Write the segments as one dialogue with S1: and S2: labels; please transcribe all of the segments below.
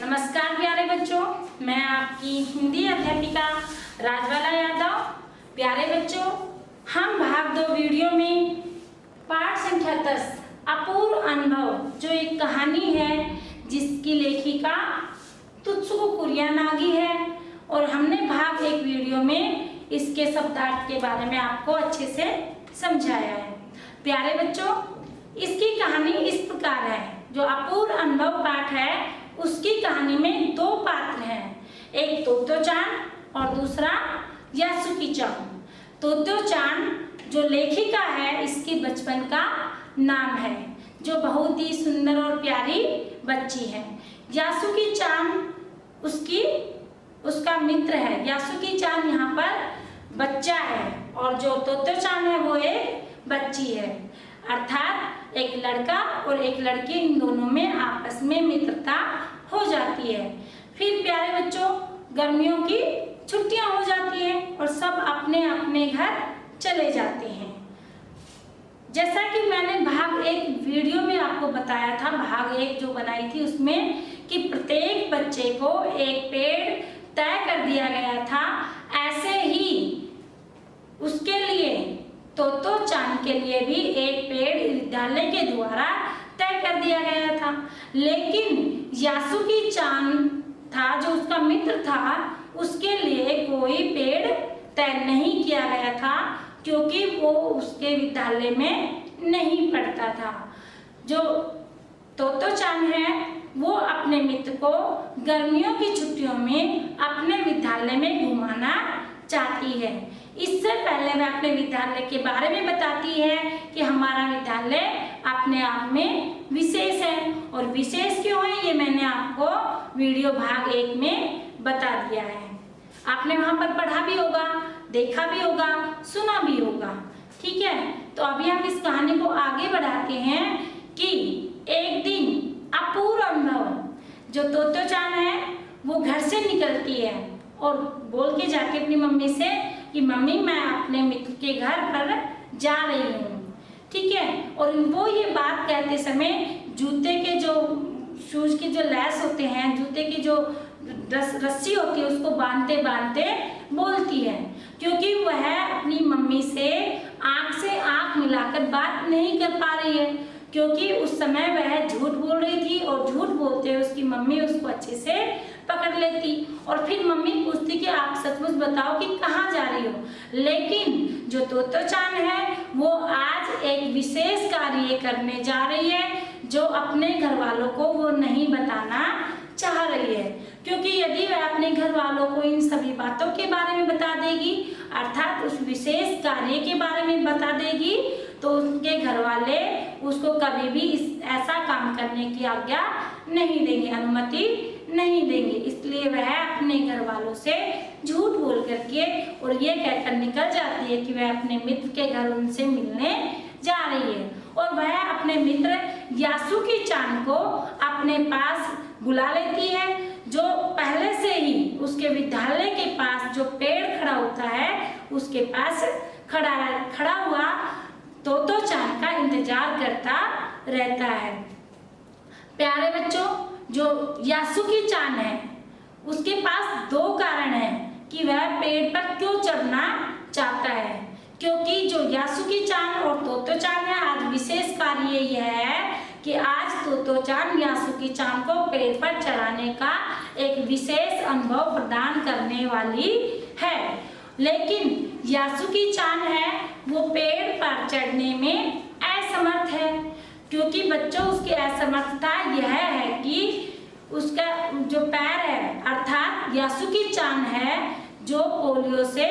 S1: नमस्कार प्यारे बच्चों, मैं आपकी हिंदी अध्यापिका राजबाला यादव। प्यारे बच्चों, हम भाग 2 वीडियो में पाठ संख्या 10 अपूर्व अनुभव जो एक कहानी है जिसकी लेखिका तुत्सुको कुरियानागी है, और हमने भाग 1 वीडियो में इसके शब्दार्थ के बारे में आपको अच्छे से समझाया है। प्यारे बच्चों, इसकी कहानी इस प्रकार है। जो अपूर्व अनुभव पाठ है उसकी कहानी में 2 पात्र हैं, एक तोत्तो-चान और दूसरा यासुकी-चान। तोत्तो-चान जो लेखिका है, इसके बचपन का नाम है, जो बहुत ही सुंदर और प्यारी बच्ची है। यासुकी-चान उसका मित्र है। यासुकी-चान यहाँ पर बच्चा है और जो तोत्तो-चान है वो एक बच्ची है, अर्थात एक लड़का और एक लड़की, इन दोनों में आपस में मित्रता हो जाती है। फिर प्यारे बच्चों, गर्मियों की छुट्टियां हो जाती हैं और सब अपने अपने घर चले जाते हैं। जैसा कि मैंने भाग 1 वीडियो में आपको बताया था, भाग 1 जो बनाई थी उसमें, कि प्रत्येक बच्चे को एक पेड़ तय कर दिया गया था। ऐसे ही उसके लिए तोत्तो-चान के लिए भी एक पेड़ विद्यालय के द्वारा तय कर दिया गया था, लेकिन यासुकी-चान था जो उसका मित्र था, उसके लिए कोई पेड़ तय नहीं किया गया था, क्योंकि वो उसके विद्यालय में नहीं पढ़ता था। जो तोत्तो-चान है वो अपने मित्र को गर्मियों की छुट्टियों में अपने विद्यालय में घुमाना चाहती है। इससे पहले वह अपने विद्यालय के बारे में बताती है कि हमारा विद्यालय अपने आप में विशेष है, और विशेष क्यों है ये मैंने आपको वीडियो भाग 1 में बता दिया है। आपने वहां पर पढ़ा भी होगा, देखा भी होगा, सुना भी होगा। ठीक है, तो अभी हम इस कहानी को आगे बढ़ाते हैं कि एक दिन अपूर्व अनुभव जो तोत्तो-चान है वो घर से निकलती है और बोल के जाके अपनी मम्मी से कि मम्मी मैं अपने मित्र के घर पर जा रही हूँ। ठीक है, और वो ये बात कहते समय जूते के जो शूज की जो लैस होते हैं, जूते की जो रस्सी होती है, उसको बांधते बांधते बोलती है, क्योंकि वह अपनी मम्मी से आंख मिलाकर बात नहीं कर पा रही है, क्योंकि उस समय वह झूठ बोल रही थी और झूठ बोलते हुए उसकी मम्मी उसको अच्छे से पकड़ लेती और फिर मम्मी पूछती कि आप सचमुच बताओ कि कहाँ जा रही हो। लेकिन जो तोत्तो-चान है वो आज एक विशेष कार्य करने जा रही है जो अपने घर वालों को वो नहीं बताना चाह रही है, क्योंकि यदि वह अपने घर वालों को इन सभी बातों के बारे में बता देगी, अर्थात उस विशेष कार्य के बारे में बता देगी, तो उनके घर वाले उसको कभी भी ऐसा काम करने की आज्ञा नहीं देंगे, अनुमति नहीं देंगे। इसलिए वह अपने घर वालों से झूठ बोल करके और ये कहकर निकल जाती है कि वह अपने मित्र के घर उनसे मिलने जा रही है, और वह अपने मित्र यासुकी-चान को अपने पास बुला लेती है, जो पहले से ही उसके विद्यालय के पास जो पेड़ खड़ा होता है उसके पास खड़ा हुआ तोत्तो-चान का इंतजार करता रहता है। प्यारे बच्चों, जो यासुकी-चान है उसके पास 2 कारण है कि वह पेड़ पर क्यों चढ़ना चाहता है, क्योंकि जो यासुकी-चान और तोत्तो-चान है, आज विशेष कार्य यह है कि आज तोत्तो-चान यासुकी-चान को पेड़ पर चढ़ाने का एक विशेष अनुभव प्रदान करने वाली है। लेकिन यासुकी-चान है वो पेड़ पर चढ़ने में असमर्थ है, क्योंकि बच्चों उसकी असमर्थता यह है कि उसका जो पैर है, अर्थात यासुकी-चान है जो पोलियो से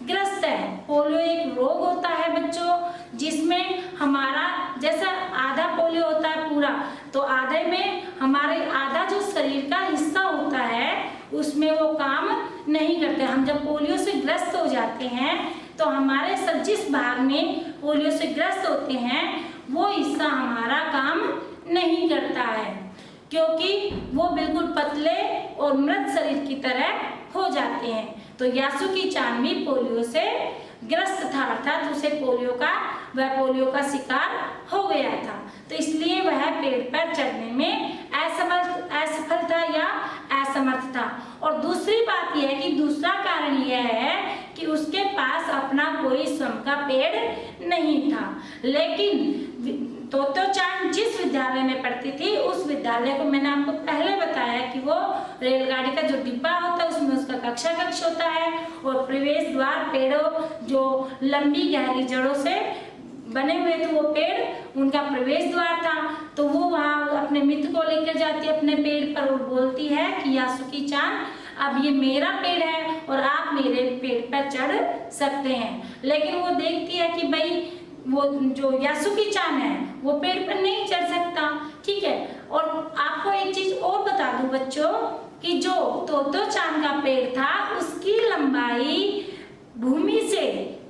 S1: ग्रस्त है। पोलियो एक रोग होता है बच्चों, जिसमें हमारा जैसा आधा पोलियो होता है पूरा, तो आधे में हमारे आधा जो शरीर का हिस्सा होता है उसमें वो काम नहीं करते। हम जब पोलियो से ग्रस्त हो जाते हैं तो हमारे सब जिस भाग में पोलियो से ग्रस्त होते हैं वो हिस्सा हमारा काम नहीं करता है, क्योंकि वो बिल्कुल पतले और मृत शरीर की तरह हो जाते हैं। तो यासुकी-चान भी पोलियो से ग्रस्त था, अर्थात उसे पोलियो का शिकार हो गया था। तो इसलिए वह पेड़ पर चढ़ने में असफल था या असमर्थ था। और दूसरी बात यह है कि दूसरा कारण यह है कि उसके पास अपना कोई स्वयं का पेड़ नहीं था। लेकिन तोतो चान जिस विद्यालय में पढ़ती थी उस विद्यालय को मैंने आपको पहले बताया कि वो रेलगाड़ी का जो डिब्बा होता है उसमें उसका कक्षा कक्ष होता है, और प्रवेश द्वार पेड़ों जो लंबी गहरी जड़ों से बने हुए थे वो पेड़ उनका प्रवेश द्वार था। तो वो वहाँ अपने मित्र को लेकर जाती है अपने पेड़ पर और बोलती है कि यासुकी चान अब ये मेरा पेड़ है और आप मेरे पेड़ पर चढ़ सकते हैं। लेकिन वो देखती है कि भाई वो जो यासुकी चान है वो पेड़ पर नहीं चढ़ सकता, ठीक है। और आपको एक चीज और बता दूं बच्चों कि जो तोतो चान का पेड़ था उसकी लंबाई भूमि से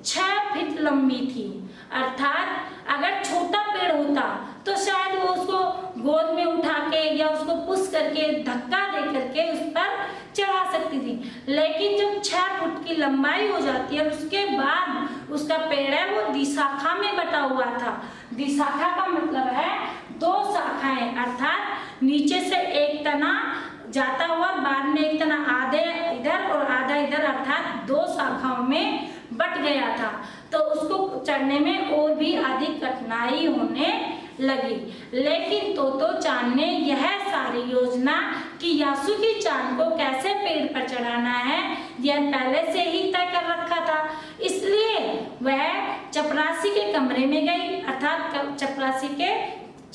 S1: 6 फीट लंबी थी। अर्थात अगर छोटा पेड़ होता तो शायद वो उसको गोद में उठा के या उसको पुश करके धक्का दे करके उस पर चढ़ा सकती थी। लेकिन जब 6 फुट की लंबाई हो जाती है उसके बाद उसका पेड़ है वो द्विशाखा में बटा हुआ था। द्विशाखा का मतलब है 2 शाखाएं, अर्थात नीचे से एक तना जाता हुआ बाद में एक तना आधे इधर और आधा इधर, अर्थात 2 शाखाओं में बट गया था। तो उसको चढ़ने में और भी अधिक कठिनाई होने लगी। लेकिन तोतो चान ने यह सारी योजना कि यासुकी चान को कैसे पेड़ पर चढ़ाना है यह पहले से ही तय कर रखा था। इसलिए वह चपरासी के कमरे में गई, अर्थात चपरासी के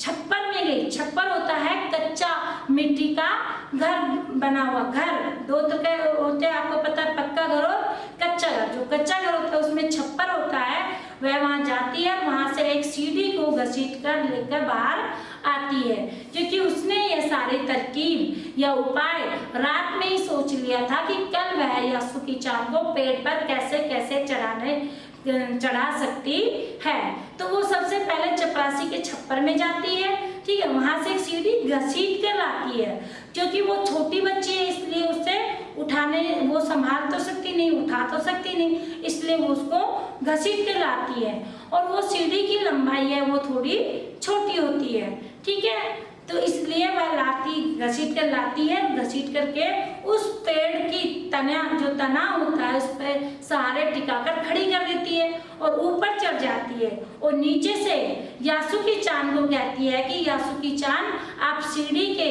S1: छप्पर में गई। छप्पर होता है कच्चा मिट्टी का घर बना हुआ घर, 2 तरह के होते हैं, आपको पता है, पक्का घर और कच्चा घर। जो कच्चा घर होता है उसमें छप्पर होता है, वह वहां जाती है, वहां से एक सीढ़ी को घसीट कर लेकर बाहर आती है, क्योंकि उसने यह सारी तरकीब या उपाय रात में ही सोच लिया था कि कल वह यासुकी चान को पेड़ पर कैसे कैसे चढ़ा सकती है। तो वो सबसे पहले चपरासी के छप्पर में जाती है, ठीक है, वहां से एक सीढ़ी घसीट कर लाती है। क्योंकि वो छोटी बच्ची है इसलिए उसे उठाने वो संभाल तो सकती नहीं, उठा तो सकती नहीं, इसलिए वो उसको घसीट कर लाती है। और वो सीढ़ी की लंबाई है वो थोड़ी छोटी होती है, ठीक है। तो इसलिए वह घसीट कर लाती है, घसीट करके उस पेड़ की तना होता है उस पर सहारे टिकाकर खड़ी कर देती है और ऊपर चढ़ जाती है। और नीचे से यासुकी चान को कहती है कि यासुकी चान आप सीढ़ी के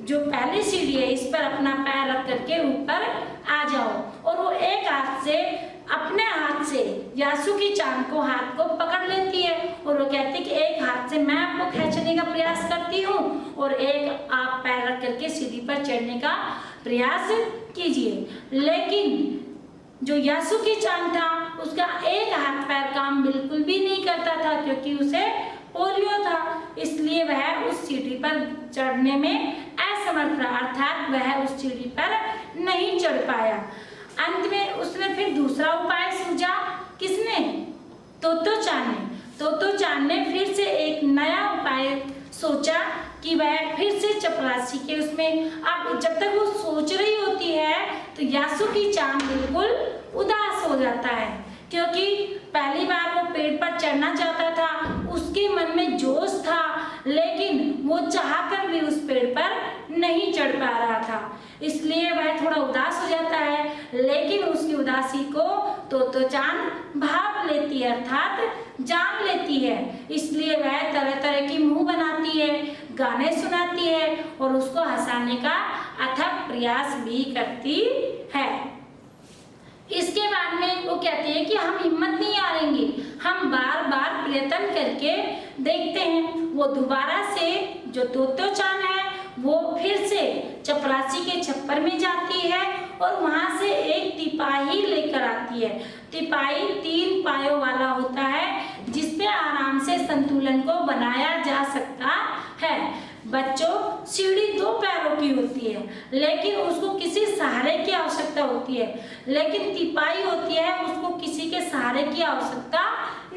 S1: जो पहली सीढ़ी है इस पर अपना पैर रख करके ऊपर आ जाओ। और वो एक हाथ से अपने हाथ से यासुकी चान को हाथ को पकड़ लेती है और वो कहती है कि एक हाथ से मैं आपको खींचने का प्रयास करती हूँ और एक आप पैर रख करके सीढ़ी पर चढ़ने का प्रयास कीजिए। लेकिन जो यासुकी चान था उसका एक हाथ पैर काम बिल्कुल भी नहीं करता था क्योंकि उसे पोलियो था, इसलिए वह उस सीढ़ी पर चढ़ने में असमर्थ रहा, अर्थात वह उस सीढ़ी पर नहीं चढ़ पाया। अंत में उसने फिर दूसरा उपाय सूझा। किसने? तोतो चान ने। तोतो चान ने फिर से एक नया उपाय सोचा कि वह फिर से चपरासी के उसमें, अब जब तक वो सोच रही होती है तो यासुकी चान बिल्कुल उदास हो जाता है क्योंकि पहली बार वो पेड़ पर चढ़ना चाहता था, उसके मन में जोश था, लेकिन वो चाहकर भी उस पेड़ पर नहीं चढ़ पा रहा था, इसलिए वह थोड़ा उदास हो जाता है। लेकिन उसकी उदासी को तोतो चान भाप लेती है, अर्थात जान लेती है, इसलिए वह तरह तरह की मुंह बनाती है, गाने सुनाती है और उसको हंसाने का अथक प्रयास भी करती है। इसके बाद में वो कहते हैं कि हम हिम्मत नहीं हारेंगे, हम बार बार प्रयत्न करके देखते हैं। वो दोबारा से जो तोतो चान है वो फिर से चपरासी के छप्पर में जाती है और वहां से एक तिपाही लेकर आती है। तिपाही 3 पायों वाला होता है जिसपे आराम से संतुलन को बनाया जा सकता है। बच्चों, सीढ़ी 2 पैरों की होती है लेकिन उसको किसी सहारे की आवश्यकता होती है, लेकिन तिपाही होती है उसको किसी के सहारे की आवश्यकता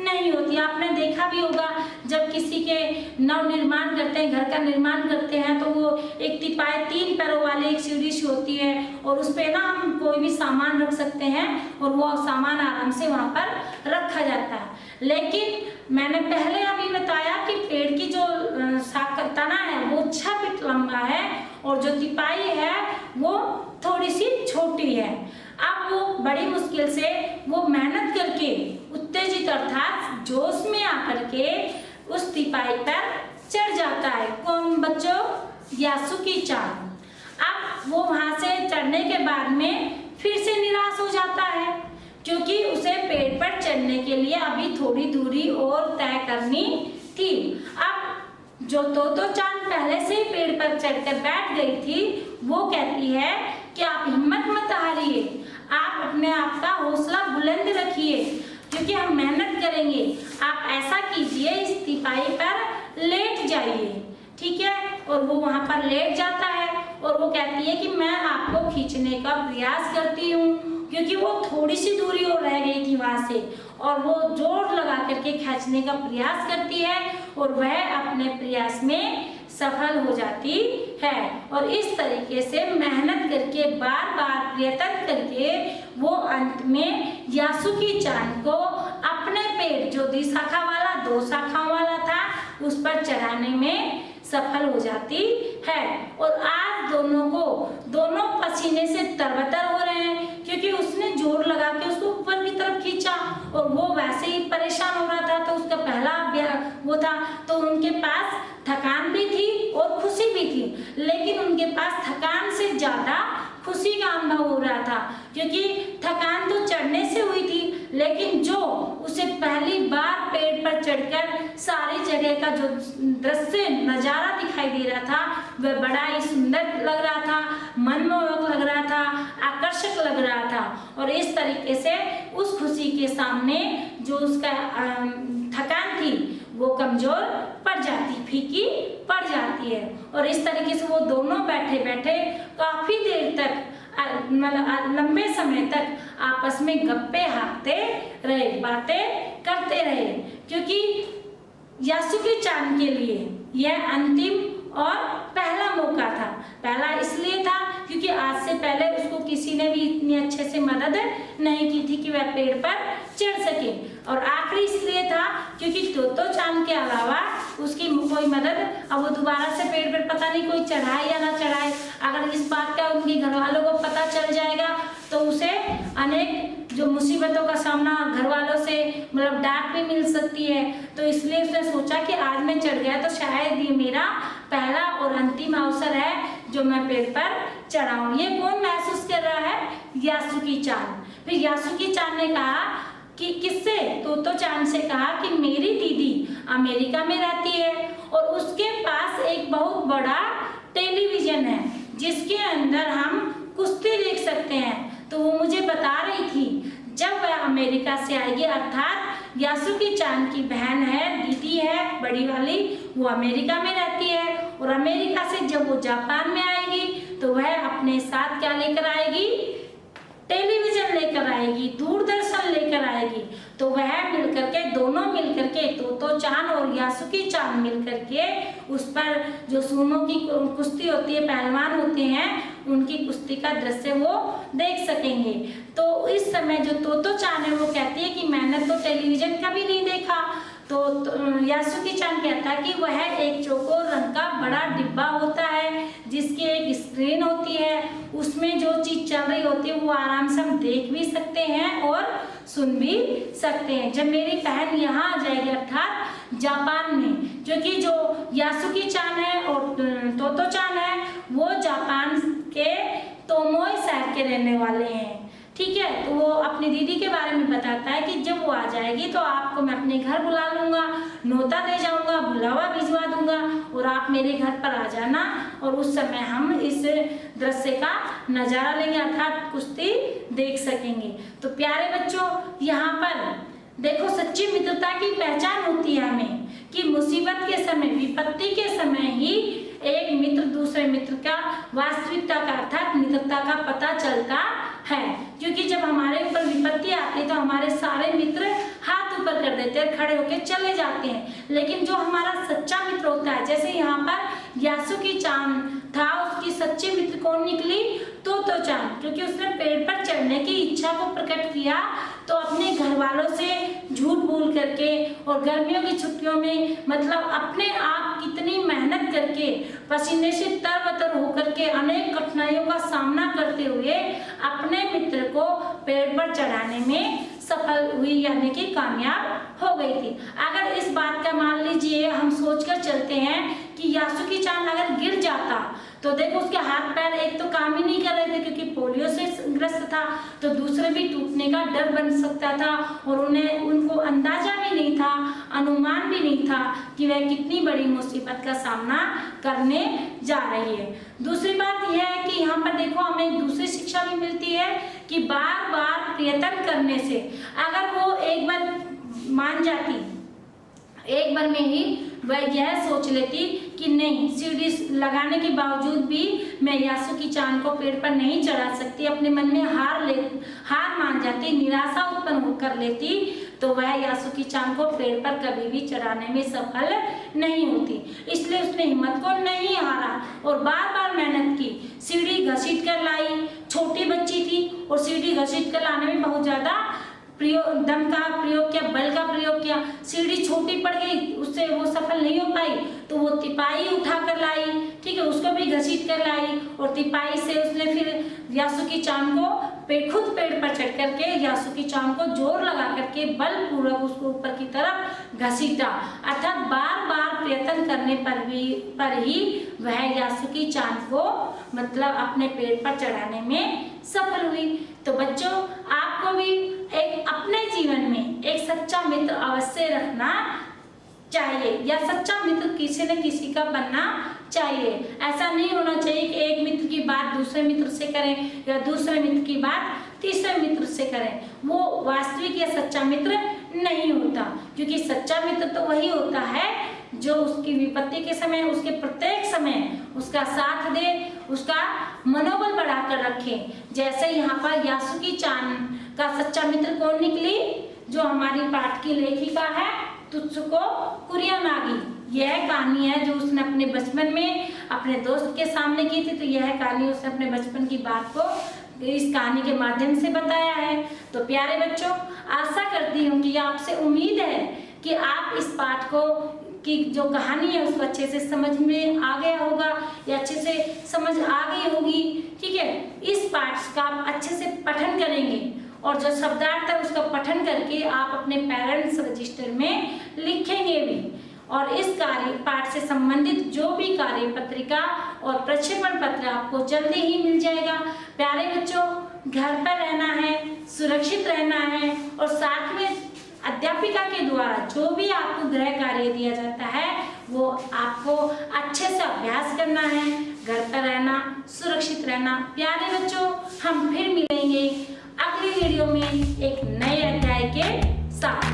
S1: नहीं होती। आपने देखा भी होगा जब किसी के नव निर्माण करते हैं, घर का निर्माण करते हैं, तो वो एक तिपाई 3 पैरों वाली एक सीढ़ी सी होती है और उस पे ना हम कोई भी सामान रख सकते हैं और वो सामान आराम से वहाँ पर रखा जाता है। लेकिन मैंने पहले अभी बताया कि पेड़ की जो तना है वो 6 फीट लंबा है और जो तिपाई है वो थोड़ी सी छोटी है। अब वो बड़ी मुश्किल से वो मेहनत करके उत्तेजित अर्थात जोश में आकर के उस तिपाई पर चढ़ जाता है। कौन बच्चों? यासुकी-चान। अब वो वहां से चढ़ने के बाद में फिर से निराश हो जाता है क्योंकि उसे पेड़ पर चढ़ने के लिए अभी थोड़ी दूरी और तय करनी थी। अब जो तोतो-चान पहले से ही पेड़ पर चढ़कर बैठ गई थी वो कहती है कि आप हिम्मत मत हारिए, आप अपने आप का हौसला बुलंद रखिए क्योंकि हम मेहनत करेंगे। आप ऐसा कीजिए, इस तिपाई पर लेट जाइए, ठीक है। और वो वहां पर लेट जाता है और वो कहती है कि मैं आपको खींचने का प्रयास करती हूँ क्योंकि वो थोड़ी सी दूरी और रह गई थी वहां से और वो जोर लगा करके खींचने का प्रयास करती है और वह अपने प्रयास में सफल हो जाती है। और इस तरीके से मेहनत करके बार बार प्रयत्न करके वो अंत में यासुकी-चान को अपने पेड़ जो 2 शाखा वाला 2 शाखाओं वाला था उस पर चढ़ाने में सफल हो जाती है। और आज दोनों पसीने से तरबतर हो रहे हैं क्योंकि उसने जोर लगा के उसको ऊपर की तरफ खींचा और वो वैसे ही परेशान हो रहा था। तो उसका पहला वो था तो उनके पास थकान भी थी और खुशी भी थी, लेकिन उनके पास थकान से ज्यादा खुशी का अनुभव हो रहा था क्योंकि थकान तो चढ़ने से हुई थी, लेकिन जो उसे पहली बार पेड़ पर चढ़कर सारी जगह का जो दृश्य नजारा दिखाई दे रहा था वह बड़ा ही सुंदर लग रहा था, मनमोहक लग रहा था, आकर्षक लग रहा था। और इस तरीके से उस खुशी के सामने जो उसका थकान थी वो कमजोर पड़ जाती, फीकी पड़ जाती है। और इस तरीके से वो दोनों बैठे बैठे काफी देर तक मतलब लंबे समय तक आपस में गप्पे हाँकते रहे, बातें करते रहे क्योंकि यासुकी-चान के लिए यह अंतिम और पहला मौका था। पहला इसलिए था क्योंकि आज से पहले उसको किसी ने भी इतनी अच्छे से मदद नहीं की थी कि वह पेड़ पर चढ़ सके, और आखिरी इसलिए था क्योंकि तोतो-चान के अलावा उसकी कोई मदद अब वो दोबारा से पेड़ पर पता नहीं कोई चढ़ाए या ना चढ़ाए। अगर इस बात का उनके घर वालों को पता चल जाएगा तो उसे अनेक जो मुसीबतों का सामना घर वालों से मतलब डांट भी मिल सकती है। तो इसलिए उसने सोचा कि आज मैं चढ़ गया तो शायद ये मेरा पहला और अंतिम अवसर है जो मैं पेड़ पर चढ़ाऊं। ये कौन महसूस कर रहा है? यासुकी-चान। फिर यासुकी-चान ने कहा कि किससे? तोतो-चान से कहा कि मेरी दीदी अमेरिका में रहती है और उसके पास एक बहुत बड़ा टेलीविजन है जिसके अंदर हम कुश्ती देख सकते हैं। तो वो मुझे बता रही थी जब वह अमेरिका से आएगी, अर्थात यासुकी-चान की बहन है, दीदी है बड़ी वाली, वो अमेरिका में रहती है और अमेरिका से जब वो जापान में आएगी तो वह अपने साथ क्या लेकर आएगी? टेलीविजन लेकर आएगी, दूरदर्शन लेकर आएगी। तो वह मिलकर के दोनों मिलकर के तोतो-चान और यासुकी-चान मिलकर के उस पर जो सूमो की कुश्ती होती है, पहलवान होते हैं, उनकी कुश्ती का दृश्य वो देख सकेंगे। तो इस समय जो तोतो-चान है वो कहती है कि मैंने तो टेलीविजन कभी नहीं देखा। तो यासुकी-चान कहता है कि वह एक चौकोर रंग का बड़ा डिब्बा होता है जिसकी एक स्क्रीन होती है, उसमें जो चीज चल रही होती है वो आराम से हम देख भी सकते हैं और सुन भी सकते हैं। जब मेरी बहन यहाँ आ जाएगी अर्थात जापान में, क्योंकि जो यासुकी-चान है और तोतो-चान है वो जापान के तोमोई शहर के रहने वाले हैं, ठीक है। तो वो अपनी दीदी के बारे में बताता है कि जब वो आ जाएगी तो आपको मैं अपने घर बुला लूंगा, न्योता दे जाऊंगा, बुलावा भिजवा दूंगा और आप मेरे घर पर आ जाना और उस समय हम इस दृश्य का नजारा लेंगे अर्थात कुश्ती देख सकेंगे। तो प्यारे बच्चों, यहाँ पर देखो सच्ची मित्रता की पहचान होती है हमें कि मुसीबत के समय, विपत्ति के समय ही एक मित्र दूसरे मित्र का वास्तविकता का अर्थात मित्रता का पता चलता है। क्योंकि जब हमारे ऊपर विपत्ति आती है तो हमारे सारे मित्र हाथ ऊपर कर देते देते हैं, खड़े होकर चले जाते हैं। लेकिन जो हमारा सच्चा मित्र होता है, जैसे यहाँ पर यासुकी-चान था, उसकी सच्ची मित्र कौन निकली? तोतो-चान, क्योंकि उसने पेड़ पर चढ़ने की इच्छा को प्रकट किया तो अपने घर वालों से झूठ बोल करके और गर्मियों की छुट्टियों में मतलब अपने आप कितनी मेहनत करके पसीने से तरबतर होकर के अनेक कठिनाइयों का सामना करते हुए अपने मित्र को पेड़ पर चढ़ाने में सफल हुई, यानी कि कामयाब हो गई थी। अगर इस बात का मान लीजिए हम सोचकर चलते हैं कि यासुकी-चान अगर गिर जाता तो देखो उसके हाथ पैर एक तो काम ही नहीं कर रहे थे क्योंकि पोलियो से ग्रस्त था, तो दूसरे भी टूटने का डर बन सकता था और उनको अंदाजा भी नहीं था, अनुमान भी नहीं था कि वह कितनी बड़ी मुसीबत का सामना करने जा रही है। दूसरी बात यह है कि यहाँ पर देखो हमें एक दूसरी शिक्षा भी मिलती है कि बार बार प्रयत्न करने से अगर वो एक बार मान जाती, एक बार में ही वह यह सोच लेती कि नहीं, सीढ़ी लगाने के बावजूद भी मैं यासुकी-चान को पेड़ पर नहीं चढ़ा सकती, अपने मन में हार मान जाती, निराशा उत्पन्न कर लेती, तो वह यासुकी-चान को पेड़ पर कभी भी चढ़ाने में सफल नहीं होती। इसलिए उसने हिम्मत को नहीं हारा और बार बार मेहनत की, सीढ़ी घसीट कर लाई। छोटी बच्ची थी और सीढ़ी घसीट कर लाने में बहुत ज्यादा दम का प्रयोग किया, बल का प्रयोग किया। सीढ़ी छोटी पड़ गई, उससे वो सफल नहीं हो पाई तो वो तिपाही उठा कर लाई, ठीक है, उसको भी घसीट कर लाई और तिपाही से उसने फिर यासुकी-चान को खुद पेड़ पर चढ़ करके यासुकी-चान को जोर लगा करके बलपूर्वक उसको ऊपर की तरफ घसीटा। अर्थात बार बार प्रयत्न करने पर ही वह यासुकी-चान को मतलब अपने पेड़ पर चढ़ाने में सफल हुई। तो बच्चों, आपको भी एक अपने जीवन में एक सच्चा मित्र अवश्य रखना चाहिए या सच्चा मित्र किसी न किसी का बनना चाहिए। ऐसा नहीं होना चाहिए कि एक मित्र की बात दूसरे मित्र से करें या दूसरे मित्र की बात तीसरे मित्र से करें, वो वास्तविक या सच्चा मित्र नहीं होता। क्योंकि सच्चा मित्र तो वही होता है जो उसकी विपत्ति के समय, उसके प्रत्येक समय उसका साथ दे, उसका मनोबल बढ़ाकर रखे। जैसे यहाँ पर यासुकी-चान का सच्चा मित्र कौन निकली? जो हमारी पाठ की लेखिका है तुत्सुको कुरियानागी। यह कहानी है जो उसने अपने बचपन में अपने दोस्त के सामने की थी। तो यह कहानी उसने अपने बचपन की बात को इस कहानी के माध्यम से बताया है। तो प्यारे बच्चों, आशा करती हूँ कि आपसे उम्मीद है कि आप इस पाठ को की जो कहानी है उसको अच्छे से समझ में आ गया होगा या अच्छे से समझ आ गई होगी, ठीक है। इस पाठ का आप अच्छे से पठन करेंगे और जो शब्दार्थ है उसका पठन करके आप अपने पेरेंट्स रजिस्टर में लिखेंगे भी। और इस कार्य पाठ से संबंधित जो भी कार्य पत्रिका और प्रक्षेपण पत्र आपको जल्दी ही मिल जाएगा। प्यारे बच्चों, घर पर रहना है, सुरक्षित रहना है और साथ में अध्यापिका के द्वारा जो भी आपको गृह कार्य दिया जाता है वो आपको अच्छे से अभ्यास करना है, घर पर रहना, सुरक्षित रहना। प्यारे बच्चों, हम फिर मिलेंगे अगली वीडियो में एक नए अध्याय के साथ।